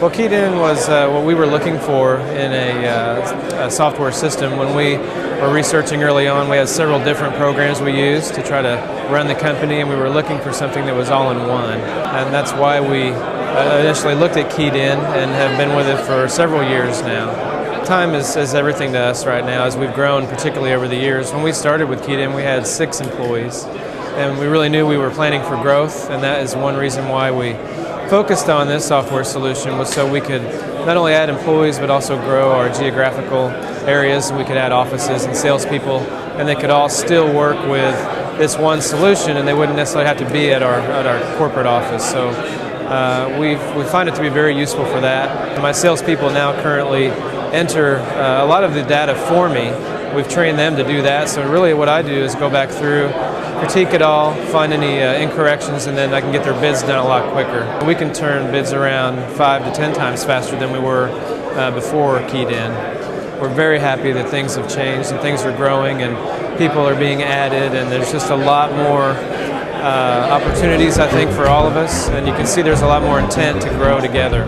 Well, KeyedIn was what we were looking for in a software system. When we were researching early on, we had several different programs we used to try to run the company, and we were looking for something that was all-in-one. And that's why we initially looked at KeyedIn and have been with it for several years now. Time is everything to us right now, as we've grown, particularly over the years. When we started with KeyedIn, we had 6 employees, and we really knew we were planning for growth, and that is one reason why we focused on this software solution, was so we could not only add employees but also grow our geographical areas. We could add offices and salespeople, and they could all still work with this one solution, and they wouldn't necessarily have to be at our corporate office. So we find it to be very useful for that. My salespeople now currently enter a lot of the data for me. We've trained them to do that, so really what I do is go back through, critique it all, find any incorrections, and then I can get their bids done a lot quicker. We can turn bids around 5 to 10 times faster than we were before KeyedIn. We're very happy that things have changed and things are growing and people are being added, and there's just a lot more opportunities, I think, for all of us, and you can see there's a lot more intent to grow together.